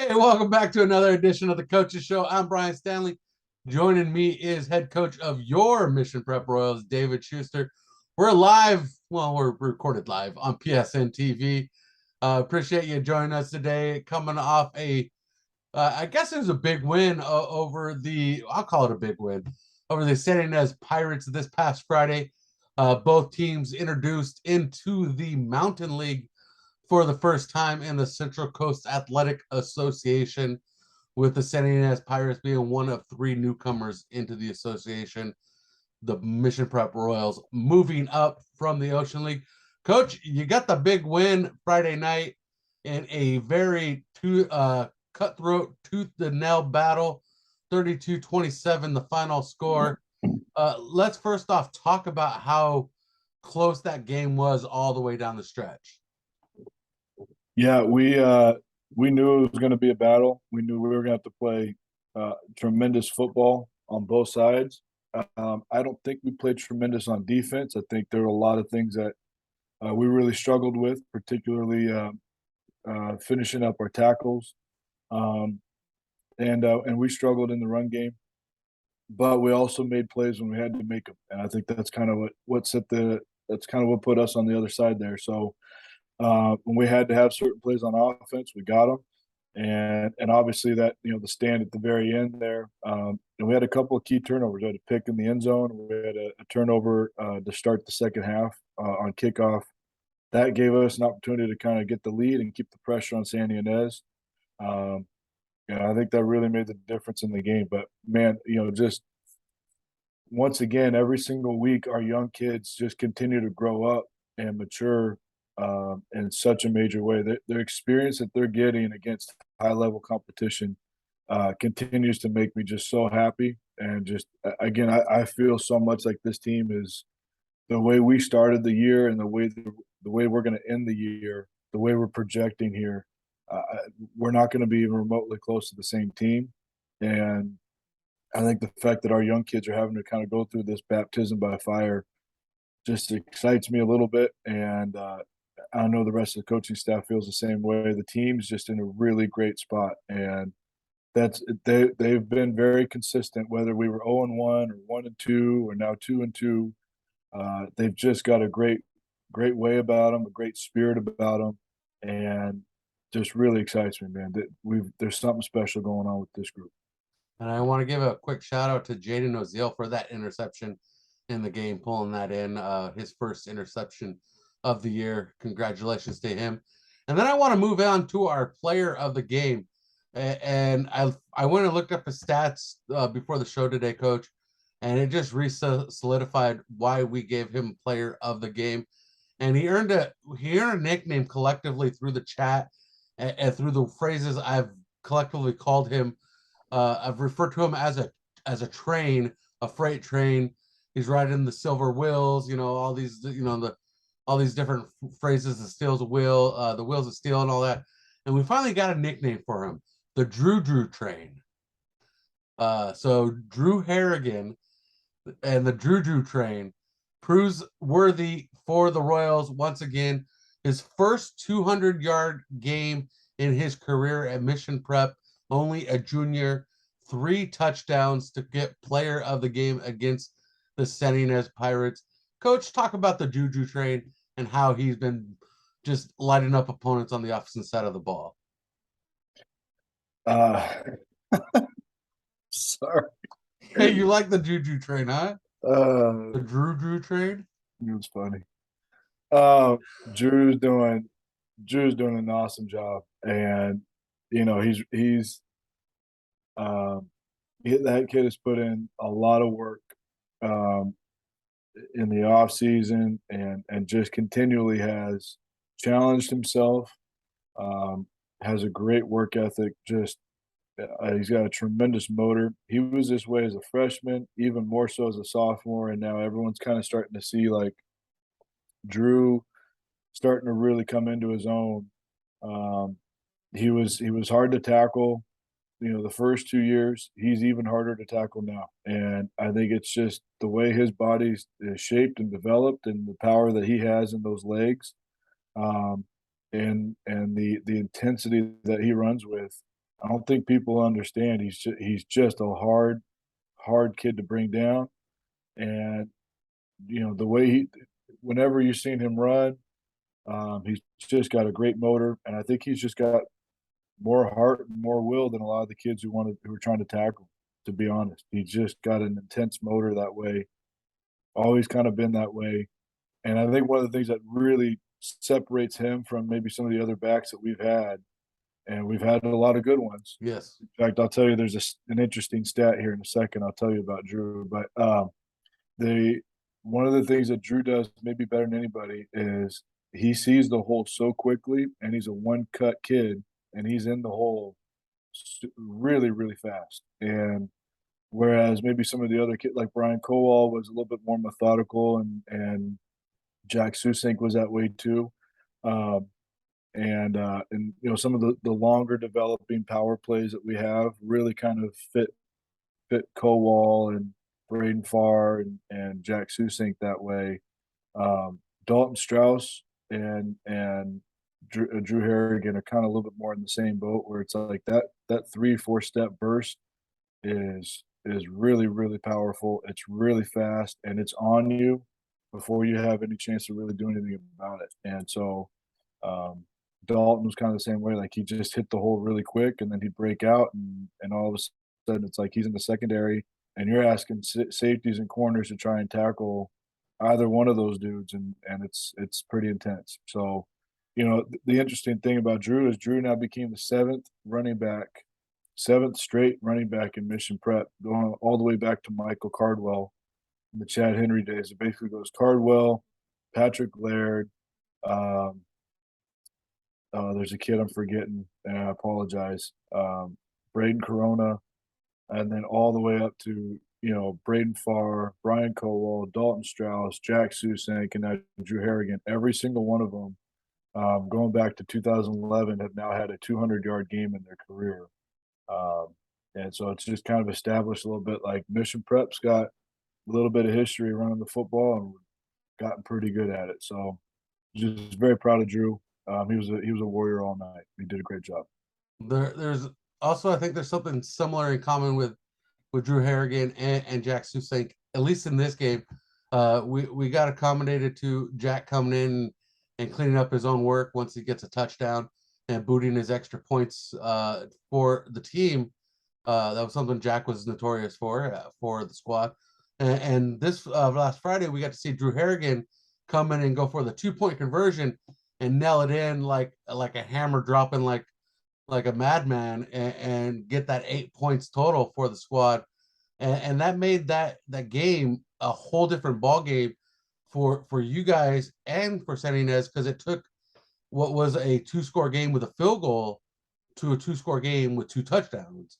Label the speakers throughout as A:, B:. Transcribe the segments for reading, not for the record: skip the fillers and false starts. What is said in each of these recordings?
A: Hey, welcome back to another edition of the Coaches Show. I'm Brian Stanley. Joining me is head coach of your Mission Prep Royals, David Schuster. We're live, well, we're recorded live on PSNtv. Appreciate you joining us today. Coming off I guess it was a big win I'll call it a big win, over the Santa Ynez Pirates this past Friday. Both teams introduced into the Mountain League for the first time in the Central Coast Athletic Association, with the Santa Ynez Pirates being one of three newcomers into the association. The Mission Prep Royals moving up from the Ocean League. Coach, you got the big win Friday night in a very cutthroat, tooth-to-nail battle, 32-27, the final score. Let's first off talk about how close that game was all the way down the stretch.
B: Yeah, we knew it was going to be a battle. We knew we were going to have to play tremendous football on both sides. I don't think we played tremendous on defense. I think there were a lot of things that we really struggled with, particularly finishing up our tackles, and we struggled in the run game. But we also made plays when we had to make them, and I think that's kind of what put us on the other side there. So when we had to have certain plays on offense, we got them, and obviously that the stand at the very end there, and we had a couple of key turnovers. We had a pick in the end zone. We had a turnover to start the second half on kickoff. That gave us an opportunity to kind of get the lead and keep the pressure on Santa Ynez. I think that really made the difference in the game. But man, just once again, every single week, our young kids just continue to grow up and mature in such a major way. Their experience that they're getting against high-level competition continues to make me just so happy. And just, again, I feel so much like this team is the way we started the year and the way we're going to end the year, the way we're projecting here. We're not going to be even remotely close to the same team. And I think the fact that our young kids are having to kind of go through this baptism by fire just excites me a little bit. And I know the rest of the coaching staff feels the same way. The team's just in a really great spot, and they've been very consistent. Whether we were 0-1 or 1-2 or now 2-2, they've just got a great way about them, a great spirit about them, and just really excites me, man. That there's something special going on with this group.
A: And I want to give a quick shout out to Jaden Oziel for that interception in the game, pulling that in, his first interception of the year. Congratulations to him. And then I want to move on to our player of the game. And I went and looked up his stats before the show today, Coach, and it just solidified why we gave him player of the game. And he earned a nickname collectively through the chat and through the phrases I've collectively called him. I've referred to him as a train, a freight train. He's riding the silver wheels, all these, all these different phrases, the steel's wheel, the wheels of steel and all that. And we finally got a nickname for him, the Drew train. So Drew Harrigan and the Drew train proves worthy for the Royals once again. His first 200-yard game in his career at Mission Prep, only a junior, 3 touchdowns to get player of the game against the Santa Ynez Pirates. Coach, talk about the Juju train and how he's been just lighting up opponents on the opposite side of the ball.
B: Sorry.
A: Hey, you like the Juju train, huh? The Drew train?
B: It was funny. Drew's doing an awesome job, and that kid has put in a lot of work in the off season, and just continually has challenged himself. Has a great work ethic. Just he's got a tremendous motor. He was this way as a freshman, even more so as a sophomore, and now everyone's kind of starting to see like Drew starting to really come into his own. He was hard to tackle, the first 2 years. He's even harder to tackle now, and I think it's just the way his body's is shaped and developed, and the power that he has in those legs, and the intensity that he runs with. I don't think people understand. He's just a hard kid to bring down, and the way whenever you've seen him run, he's just got a great motor, and I think he's just got more heart and more will than a lot of the kids who were trying to tackle. To be honest, he's just got an intense motor that way. Always kind of been that way, and I think one of the things that really separates him from maybe some of the other backs that we've had, and we've had a lot of good ones.
A: Yes.
B: In fact, I'll tell you, there's an interesting stat here in a second. I'll tell you about Drew, but they one of the things that Drew does maybe better than anybody is he sees the hole so quickly, and he's a one cut kid, and he's in the hole really, really fast. And whereas maybe some of the other kids, like Brian Kowal, was a little bit more methodical, and Jack Susink was that way too. Um, and some of the longer developing power plays that we have really kind of fit Kowal and Braden Farr and Jack Susink that way. Dalton Strauss and Drew Harrigan are kind of a little bit more in the same boat, where it's like that 3-4 step burst is really, really powerful. It's really fast, and it's on you before you have any chance to really do anything about it. And so um, Dalton was kind of the same way. Like, he just hit the hole really quick, and then he'd break out, and all of a sudden it's like he's in the secondary, and you're asking safeties and corners to try and tackle either one of those dudes, and it's pretty intense. So, the interesting thing about Drew is Drew now became the seventh straight running back in mission prep, going all the way back to Michael Cardwell in the Chad Henry days. It basically goes Cardwell, Patrick Laird. Um, there's a kid I'm forgetting, and I apologize. Braden Corona, and then all the way up to Braden Farr, Brian Cowell, Dalton Strauss, Jack Susank, and now Drew Harrigan. Every single one of them, going back to 2011, have now had a 200-yard game in their career. Um, and so it's just kind of established a little bit, like, Mission Prep's got a little bit of history running the football, and we've gotten pretty good at it. So just very proud of Drew. He was a warrior all night. He did a great job.
A: There's also, I think there's something similar in common with Drew Harrigan and Jack Susink, at least in this game. We got accommodated to Jack coming in and cleaning up his own work once he gets a touchdown and booting his extra points for the team. That was something Jack was notorious for the squad. And this last Friday, we got to see Drew Harrigan come in and go for the 2-point conversion and nail it in like a hammer dropping, like a madman, and get that 8 points total for the squad. And that made that game a whole different ball game for you guys and for Santa Ynez, because it took what was a 2-score game with a field goal to a 2-score game with 2 touchdowns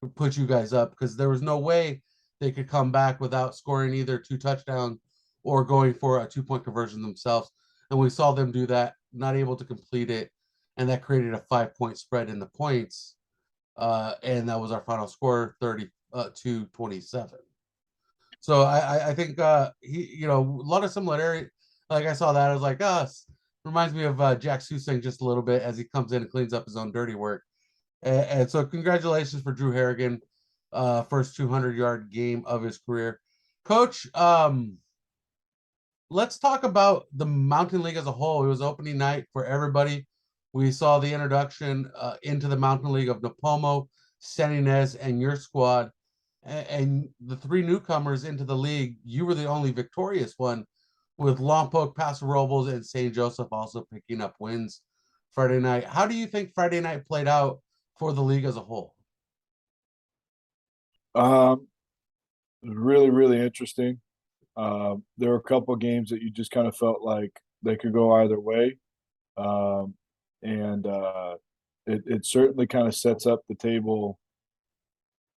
A: to put you guys up, because there was no way they could come back without scoring either 2 touchdowns or going for a 2-point conversion themselves. And we saw them do that, not able to complete it, and that created a 5-point spread in the points. And that was our final score, 32-27. So I think a lot of similarity. Like, I saw that, I was like, reminds me of Jack Susing just a little bit, as he comes in and cleans up his own dirty work. And so congratulations for Drew Harrigan, first 200-yard game of his career. Coach, let's talk about the Mountain League as a whole. It was opening night for everybody. We saw the introduction into the Mountain League of Napomo, Santa Ynez, and your squad. And the 3 newcomers into the league, you were the only victorious one, with Lompoc, Paso Robles, and St. Joseph also picking up wins Friday night. How do you think Friday night played out for the league as a whole?
B: Um, Really, really interesting. There were a couple of games that you just kind of felt like they could go either way. Um, and it certainly kind of sets up the table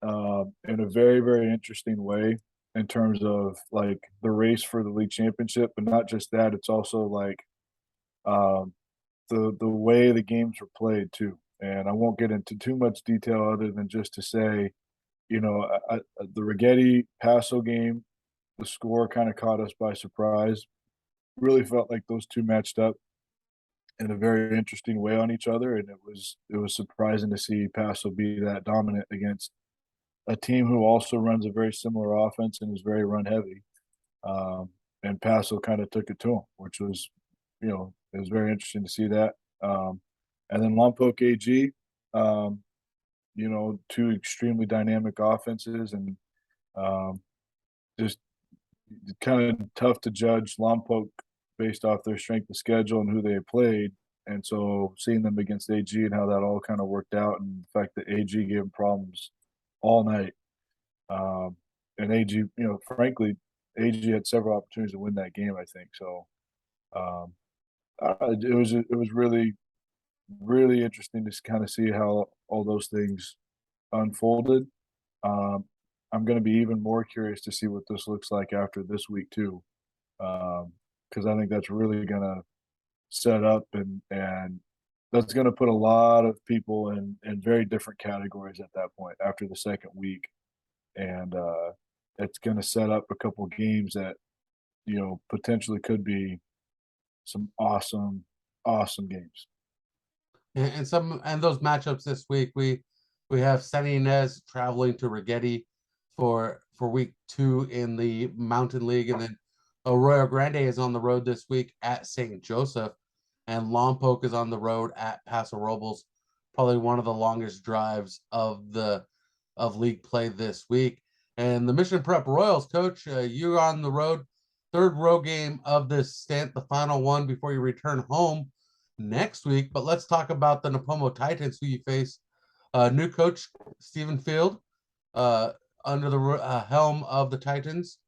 B: in a very, very interesting way in terms of, like, the race for the league championship. But not just that, it's also like um, the way the games were played too. And I won't get into too much detail other than just to say, the Rigetti Paso game, the score kind of caught us by surprise. Really felt like those two matched up in a very interesting way on each other, and it was surprising to see Paso be that dominant against a team who also runs a very similar offense and is very run heavy. And Paso kind of took it to him, which was, it was very interesting to see that. And then Lompoc AG, um, two extremely dynamic offenses, and um, just kind of tough to judge Lompoc based off their strength of schedule and who they played. And so seeing them against AG and how that all kind of worked out, and the fact that AG gave them problems all night. And AG, frankly, AG had several opportunities to win that game, I think. So um, it was really really interesting to kind of see how all those things unfolded. Um, I'm going to be even more curious to see what this looks like after this week too, because I think that's really going to set up, and that's going to put a lot of people in very different categories at that point after the second week, and it's going to set up a couple games that potentially could be some awesome games.
A: And those matchups this week, we have Santa Ynez traveling to Rigetti for week 2 in the Mountain League, and then Arroyo Grande is on the road this week at St. Joseph, and Lompoc is on the road at Paso Robles. Probably one of the longest drives of league play this week. And the Mission Prep Royals, coach, you're on the road, third road game of this stint, the final one before you return home next week. But let's talk about the Napomo Titans, who you face. New coach Stephen Field, uh, under the helm of the Titans.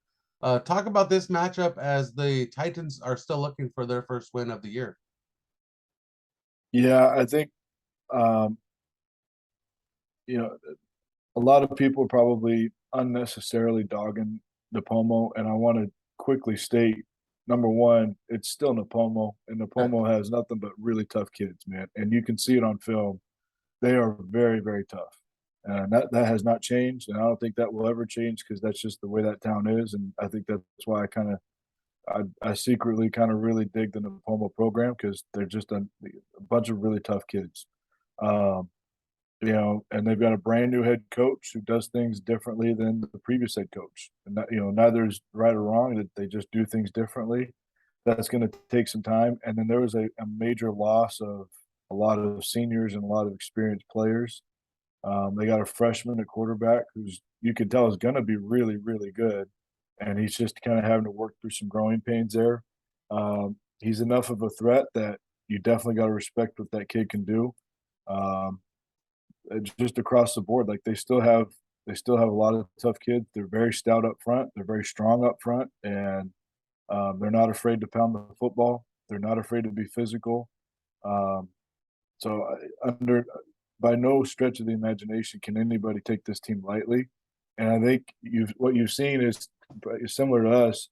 A: Talk about this matchup as the Titans are still looking for their first win of the year.
B: Yeah, I think um, you know a lot of people are probably unnecessarily dogging Napomo, and I want to quickly state, number one, it's still Napomo, and Napomo has nothing but really tough kids, man, and you can see it on film. They are very, very tough, and that has not changed, and I don't think that will ever change because that's just the way that town is, and I think that's why I secretly kind of really dig the Napomo program because they're just a bunch of really tough kids. Um, and they've got a brand new head coach who does things differently than the previous head coach. And that, neither is right or wrong, that they just do things differently. That's going to take some time. And then there was a major loss of a lot of seniors and a lot of experienced players. They got a freshman at quarterback who's, you can tell, is going to be really, really good. And he's just kind of having to work through some growing pains there. He's enough of a threat that you definitely got to respect what that kid can do. Um, just across the board, like they still have a lot of tough kids. They're very stout up front. They're very strong up front, and they're not afraid to pound the football. They're not afraid to be physical. Um, so under by no stretch of the imagination can anybody take this team lightly. And I think what you've seen is similar to us.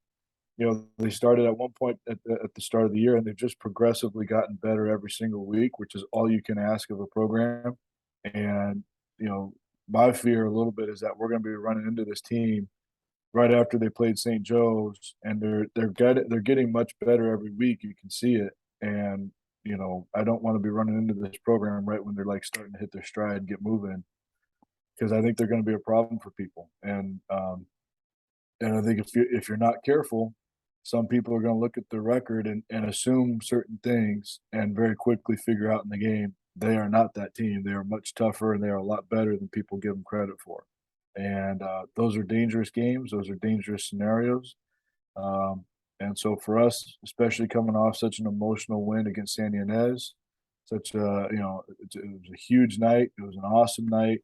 B: They started at one point at the start of the year, and they've just progressively gotten better every single week, which is all you can ask of a program. And my fear a little bit is that we're going to be running into this team right after they played St. Joe's, and they're getting much better every week. You can see it, and I don't want to be running into this program right when they're like starting to hit their stride and get moving, because I think they're going to be a problem for people. And I think if you're not careful, some people are going to look at the record and assume certain things, and very quickly figure out in the game they are not that team. They are much tougher, and they are a lot better than people give them credit for. And those are dangerous games. Those are dangerous scenarios. Um, and so for us, especially coming off such an emotional win against Santa Ynez, it was a huge night. It was an awesome night.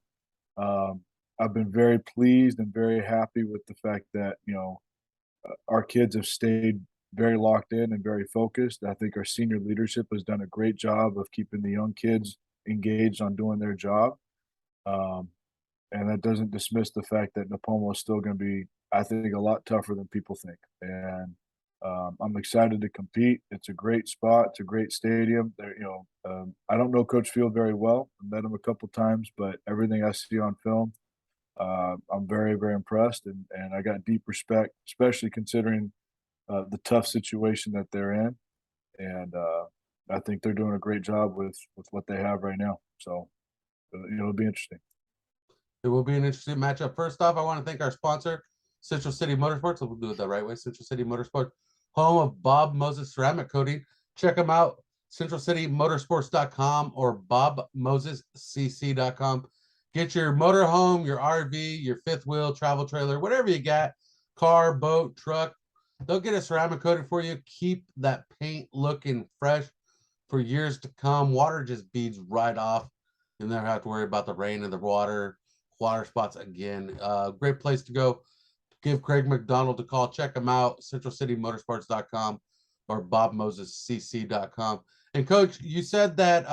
B: Um, I've been very pleased and very happy with the fact that our kids have stayed very locked in and very focused. I think our senior leadership has done a great job of keeping the young kids engaged on doing their job. Um, and that doesn't dismiss the fact that Napomo is still going to be, I think, a lot tougher than people think. And I'm excited to compete. It's a great spot. It's a great stadium. I don't know Coach Field very well. I met him a couple times, but everything I see on film, I'm very, very impressed, and I got deep respect, especially considering the tough situation that they're in. And I think they're doing a great job with what they have right now. So it'll be interesting.
A: It will be an interesting matchup. First off, I want to thank our sponsor, Central City Motorsports. We'll do it the right way. Central City Motorsports, home of Bob Moses Ceramic Coating. Check them out, centralcitymotorsports.com or bobmosescc.com. Get your motorhome, your RV, your fifth wheel, travel trailer, whatever you got, car, boat, truck. They'll get a ceramic coated for you. Keep that paint looking fresh for years to come. Water just beads right off. You never have to worry about the rain and the water spots again. Great place to go. Give Craig McDonald a call. Check him out, centralcitymotorsports.com or bobmosescc.com. And Coach, you said that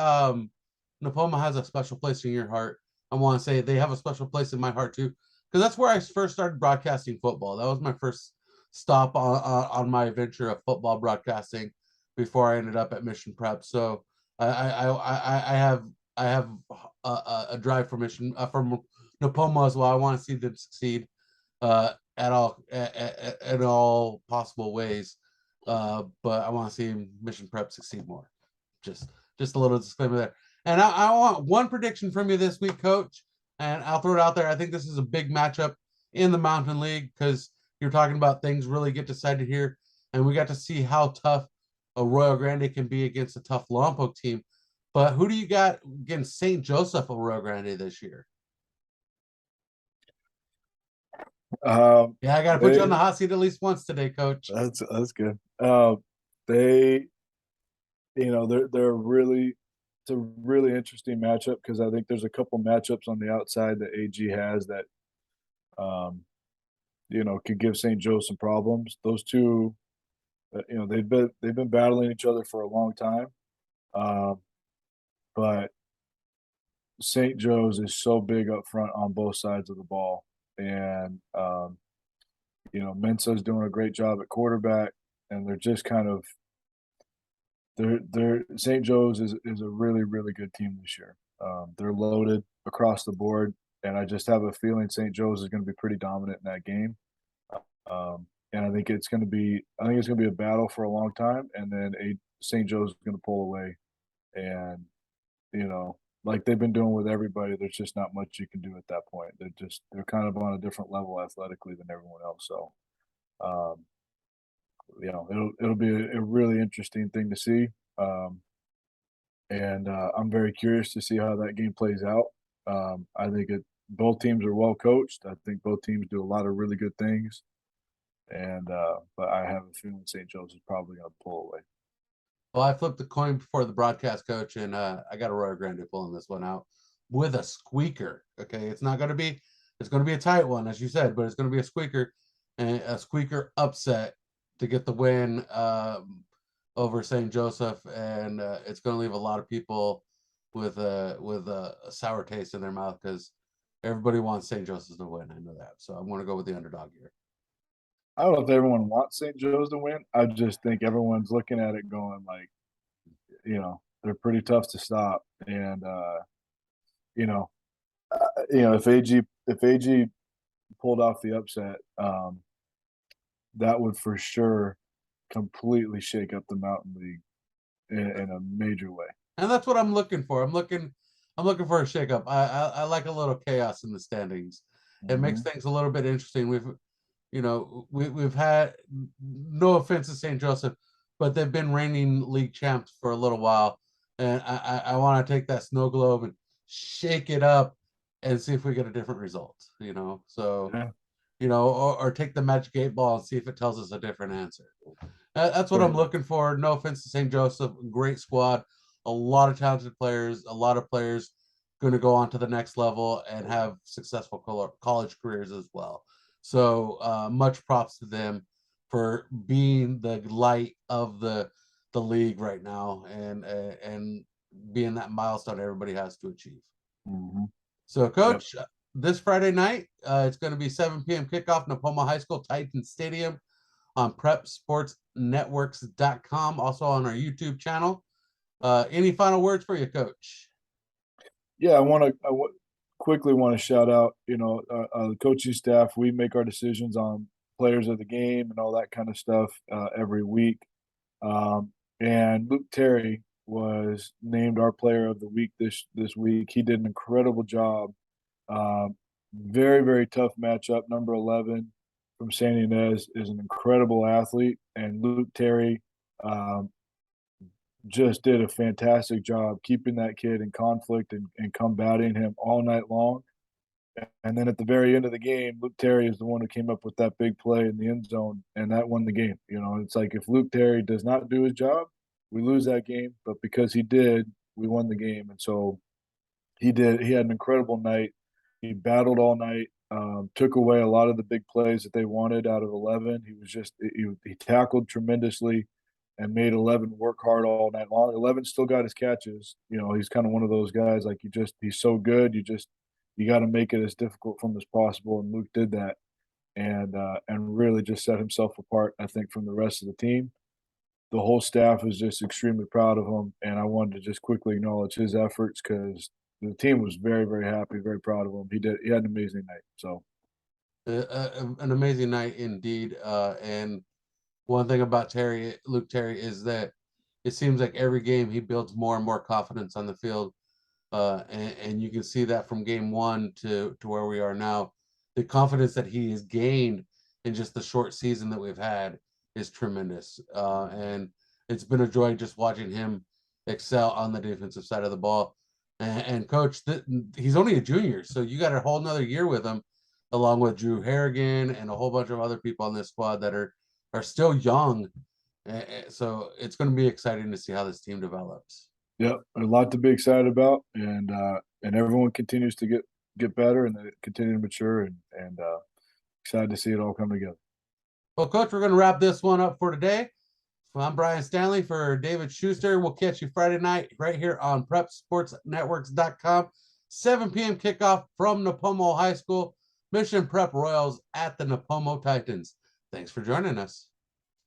A: Napoma has a special place in your heart. I want to say they have a special place in my heart too, because that's where I first started broadcasting football. That was my first stop on my adventure of football broadcasting before I ended up at Mission Prep. So I have a drive for Mission from Napoma as well. I want to see them succeed in all possible ways. But I want to see Mission Prep succeed more. Just a little disclaimer there. And I want one prediction from you this week, Coach. And I'll throw it out there. I think this is a big matchup in the Mountain League because you're talking about things really get decided here. And we got to see how tough a Royal Grande can be against a tough Lompoc team. But who do you got against St. Joseph of Royal Grande this year? Yeah, I got to put you on the hot seat at least once today, Coach.
B: That's good. They, they're really it's a really interesting matchup because I think there's a couple matchups on the outside that AG has that, could give St. Joe some problems. Those two, they've been battling each other for a long time, but St. Joe's is so big up front on both sides of the ball, and Mensa's doing a great job at quarterback, and they're just kind of they're St. Joe's is a really really good team this year. They're loaded across the board, and I just have a feeling St. Joe's is going to be pretty dominant in that game. And I think it's going to be a battle for a long time, and then a St. Joe's is going to pull away, and like they've been doing with everybody, there's just not much you can do at that point. They're kind of on a different level athletically than everyone else. So, um, it'll be a really interesting thing to see. Um, and I'm very curious to see how that game plays out. I think both teams are well coached. I think both teams do a lot of really good things, and but I have a feeling St. Joe's is probably going to pull away.
A: Well, I flipped the coin before the broadcast, Coach, and I got a Royal Grande pulling this one out with a squeaker. Okay, it's going to be a tight one, as you said, but it's going to be a squeaker and a squeaker upset to get the win over St. Joseph, and it's going to leave a lot of people with a sour taste in their mouth because everybody wants St. Joseph to win. I know that, so I'm going to go with the underdog here.
B: I don't know if everyone wants St. Joe's to win. I just think everyone's looking at it going like, they're pretty tough to stop, and if AG pulled off the upset, that would for sure completely shake up the Mountain League in a major way.
A: And that's what I'm looking for. I'm looking for a shakeup. I like a little chaos in the standings. It makes things a little bit interesting. We've had, no offense to St. Joseph, but they've been reigning league champs for a little while, and I want to take that snow globe and shake it up and see if we get a different result. So
B: Yeah.
A: or take the magic 8 ball and see if it tells us a different answer. That's what I'm looking for. No offense to St. Joseph, great squad, a lot of talented players, a lot of players going to go on to the next level and have successful college careers as well. So much props to them for being the light of the league right now and being that milestone everybody has to achieve.
B: Mm-hmm.
A: So, Coach, this Friday night, it's going to be 7 p.m. kickoff, Napoma High School Titan Stadium on prepsportsnetworks.com, also on our YouTube channel. Any final words for you, Coach?
B: Yeah, quickly want to shout out, the coaching staff. We make our decisions on players of the game and all that kind of stuff every week. And Luke Terry was named our player of the week this week. He did an incredible job. Very, very tough matchup. Number 11 from Santa Ynez is an incredible athlete, and Luke Terry just did a fantastic job keeping that kid in conflict and combating him all night long. And then at the very end of the game, Luke Terry is the one who came up with that big play in the end zone, and that won the game. You know, it's like if Luke Terry does not do his job, we lose that game. But because he did, we won the game. And so he did. He had an incredible night. He battled all night, took away a lot of the big plays that they wanted out of 11. He was just he tackled tremendously and made 11 work hard all night long. 11 still got his catches. You know, he's kind of one of those guys like he's so good. You got to make it as difficult for him as possible. And Luke did that and really just set himself apart, I think, from the rest of the team. The whole staff is just extremely proud of him. And I wanted to just quickly acknowledge his efforts because the team was very, very happy, very proud of him. He had an amazing night. So
A: An amazing night indeed. And one thing about Luke Terry, is that it seems like every game he builds more and more confidence on the field. And you can see that from game one to where we are now. The confidence that he has gained in just the short season that we've had is tremendous. And it's been a joy just watching him excel on the defensive side of the ball. And coach, he's only a junior, so you got a whole nother year with him, along with Drew Harrigan and a whole bunch of other people on this squad that are still young. So it's going to be exciting to see how this team develops.
B: yeah, a lot to be excited about, and everyone continues to get better and they continue to mature and excited to see it all come together.
A: Well, Coach, we're going to wrap this one up for today. I'm Brian Stanley for David Schuster. We'll catch you Friday night right here on PrepSportsNetworks.com. 7 p.m. kickoff from Napomo High School. Mission Prep Royals at the Napomo Titans. Thanks for joining us.